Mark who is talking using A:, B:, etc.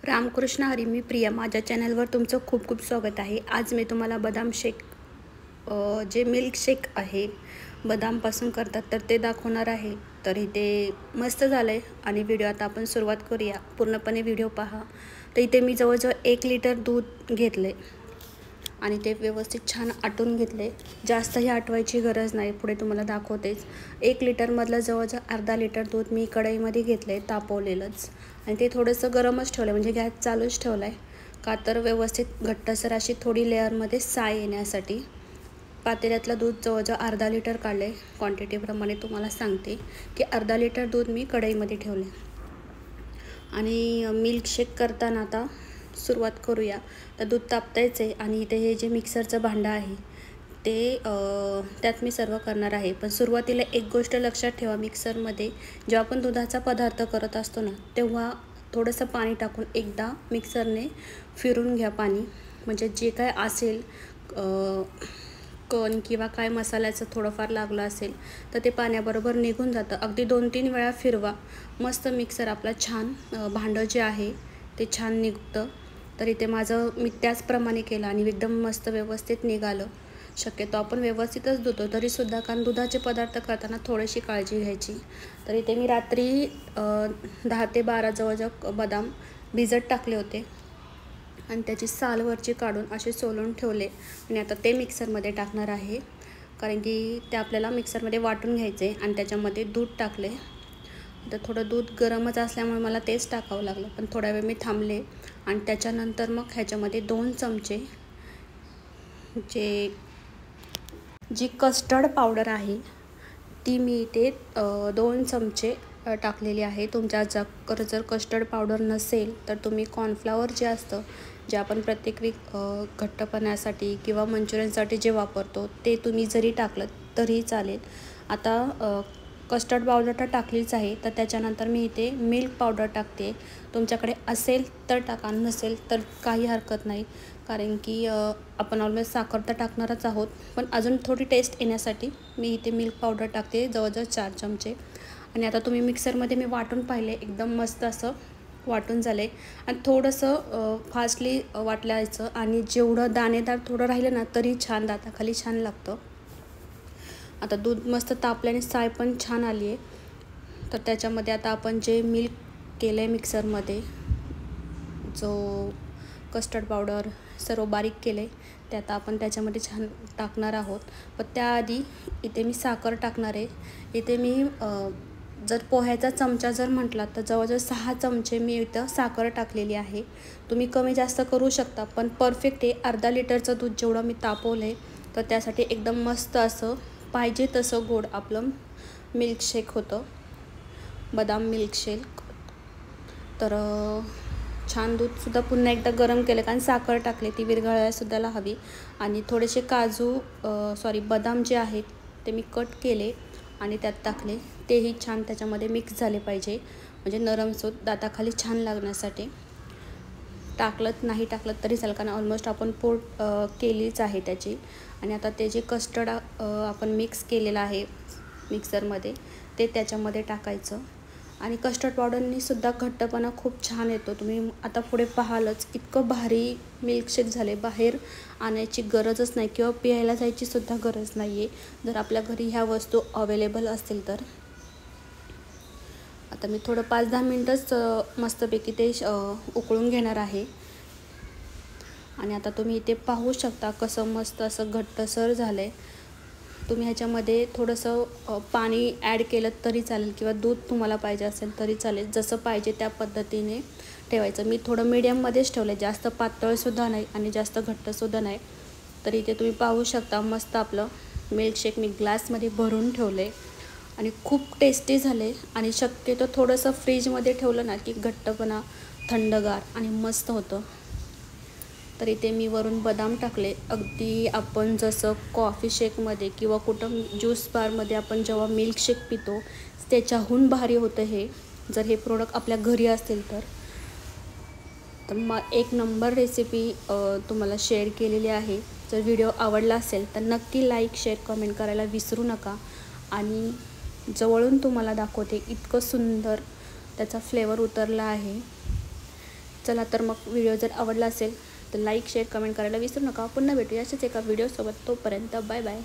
A: रामकृष्ण हरी. मी प्रिया. माझ्या चॅनलवर तुमचं खूप खूप स्वागत आहे. आज मी तुम्हाला बदाम शेक जे मिल्क शेक आहे बदामपासून करतात तर ते दाखवणार आहे. तर इथे मस्त झालं आहे आणि व्हिडिओ आता आपण सुरुवात करूया. पूर्णपणे व्हिडिओ पहा. तर इथे मी जवळजवळ 1 लिटर दूध घेतले आणि ते व्यवस्थित छान आटून घेतले. जास्तही आटवायची गरज नाही, पुढे तुम्हाला दाखवतेच. 1 लिटरमधलं जवळजवळ अर्धा लिटर दूध मी कढईमध्ये घेतले तापवलेलंच आणि ते थोडंसं गरमच ठेवलं, म्हणजे गॅस चालूच ठेवला आहे का तर व्यवस्थित घट्टसर अशी थोडी लेअरमध्ये साय येण्यासाठी. पातेल्यातलं दूध जवळजवळ अर्धा लिटर काढले. क्वांटिटीप्रमाणे तुम्हाला सांगते की अर्धा लिटर दूध मी कढईमध्ये ठेवले आणि मिल्क शेक करताना आता सुरुवात करूया. तर दूध तापतायच आहे आणि इथे हे जे मिक्सरचं भांडं आहे ते त्यात मी सर्व करणार आहे. पण सुरुवातीला एक गोष्ट लक्षात ठेवा, मिक्सरमध्ये जेव्हा आपण दुधाचा पदार्थ करत असतो ना तेव्हा थोडंसं पाणी टाकून एकदा मिक्सरने फिरून घ्या पाणी, म्हणजे जे काय असेल कण किंवा काय मसाल्याचं थोडंफार लागलं असेल तर ते पाण्याबरोबर निघून जातं. अगदी 2-3 वेळा फिरवा, मस्त मिक्सर आपला छान भांडं जे आहे ते छान निघतं. तर इथे मी त्याचप्रमाणे केलं आणि एकदम मस्त व्यवस्थित निघालं. शक्यतो आपण व्यवस्थितच धुतो तरीसुद्धा, कारण दुधाचे पदार्थ करताना थोडीशी काळजी घ्यायची. तर इथे मी रात्री 10 ते 12 जवळजवळ बदाम भिजत टाकले होते आणि त्याची सालवरची काढून असे सोलून ठेवले आणि आता ते मिक्सरमध्ये टाकणार आहे, कारण की ते आपल्याला मिक्सरमध्ये वाटून घ्यायचे. आणि त्याच्यामध्ये दूध टाकले. तर थोडं दूध गरमच असल्यामुळे मला तेच टाकावं लागलं, पण थोडा वेळ मी थांबले आणि त्याच्यानंतर मग ह्याच्यामध्ये 2 चमचे जी कस्टर्ड पावडर आहे ती मी इथे 2 चमचे टाकलेली आहे. तुमच्याकडे जर कस्टर्ड पावडर नसेल तर तुम्ही कॉर्नफ्लॉवर जे असतं, जे आपण प्रत्येक घट्टपणासाठी किंवा मंचुरियनसाठी जे वापरतो ते तुम्ही जरी टाकलं तरी चालेल. आता कस्टर्ड पावडर तर टाकलीच आहे, तर त्याच्यानंतर मी इथे मिल्क पावडर टाकते. तुमच्याकडे असेल तर टाका, नसेल तर काही हरकत नाही, कारण की आपण ऑलमोस्ट साखर तर टाकणारच आहोत, पण अजून थोडी टेस्ट येण्यासाठी मी इथे मिल्क पावडर टाकते जवळजवळ 4 चमचे. आणि आता तुम्ही मिक्सरमध्ये मी वाटून पाहिले, एकदम मस्त असं वाटून झालं आहे. आणि थोडंसं फास्टली वाटल्याचं आणि जेवढं दाणेदार थोडं राहिलं ना तरी छान दाताखाली छान लागतं. आता दूध मस्त तापल्याने साय पण छान आली आहे. तर त्याच्यामध्ये आता आपण जे मिल्क केलं आहे मिक्सरमध्ये, जो कस्टर्ड पावडर सर्व बारीक केले ते आता आपण त्याच्यामध्ये छान टाकणार आहोत. पण त्याआधी इथे मी साखर टाकणार आहे. इथे मी जर पोह्याचा चमचा जर म्हटला तर जवळजवळ 6 चमचे मी इथं साखर टाकलेली आहे. तुम्ही कमी जास्त करू शकता, पण परफेक्ट आहे. अर्धा लिटरचं दूध जेवढं मी तापवलं आहे, तर त्यासाठी एकदम मस्त असं पाहिजे तसं गोड आपलं मिल्कशेक होतं, बदाम मिल्कशेक. तर छान दूधसुद्धा पुन्हा एकदा गरम केलं, कारण साखर टाकले ती विरघळायलासुद्धा हवी. आणि थोडेसे बदाम जे आहेत ते मी कट केले आणि त्यात टाकले. तेही छान त्याच्यामध्ये मिक्स झाले पाहिजे, म्हणजे नरमसूत दाताखाली छान लागण्यासाठी. नाही टाकलं तरी चालेल, कारण ऑलमोस्ट आपण पोट केलीच आहे त्याची. आणि आता ते जे कस्टर्ड आपण मिक्स केलेलं आहे मिक्सरमध्ये ते त्याच्यामध्ये टाकायचं. आणि कस्टर्ड पावडरनीसुद्धा घट्टपणा खूप छान येतो. तुम्ही आता पुढे पाहालच, इतकं भारी मिल्कशेक झाले, बाहेर आणायची गरजच नाही किंवा प्यायला जायचीसुद्धा गरज नाही आहे, जर आपल्या घरी ह्या वस्तू अवेलेबल असतील तर. आता मी थोडं 5-10 मिनटंच मस्तपैकी ते उकळून घेणार आहे. आणि आता तुम्ही इथे पाहू शकता कसं मस्त असं घट्टसर झालं आहे. तुम्ही ह्याच्यामध्ये थोडंसं पाणी ॲड केलं तरी चालेल किंवा दूध तुम्हाला पाहिजे असेल तरी चालेल, जसं पाहिजे त्या पद्धतीने ठेवायचं. मी थोडं मीडियममध्येच ठेवलं आहे, जास्त पातळसुद्धा नाही आणि जास्त घट्टसुद्धा नाही. तर इथे तुम्ही पाहू शकता मस्त आपलं मिल्कशेक मी ग्लासमध्ये भरून ठेवलं आहे आणि खूप टेस्टी झाले. आणि शक्यतो थोडंसं फ्रीजमध्ये ठेवलं ना की घट्टपणा थंडगार आणि मस्त होतं. तर इथे मी वरून बदाम टाकले. अगदी आपण जसं कॉफी शेकमध्ये किंवा कुठं ज्यूस बारमध्ये आपण जेव्हा मिल्कशेक पितो त्याच्याहून भारी होतं हे, जर हे प्रोडक्ट आपल्या घरी असतील तर. मग 1 नंबर रेसिपी तुम्हाला शेअर केलेली आहे. जर व्हिडिओ आवडला असेल तर नक्की लाईक, शेअर, कमेंट करायला विसरू नका. आणि जवळून तुम्हाला दाखवते, इतकं सुंदर त्याचा फ्लेवर उतरला आहे चला तर मग व्हिडिओ जर आवडला असेल तर लाईक शेअर कमेंट करायला विसरू नका. पुन्हा भेटूया अशाच एका व्हिडिओसोबत. तोपर्यंत बाय बाय.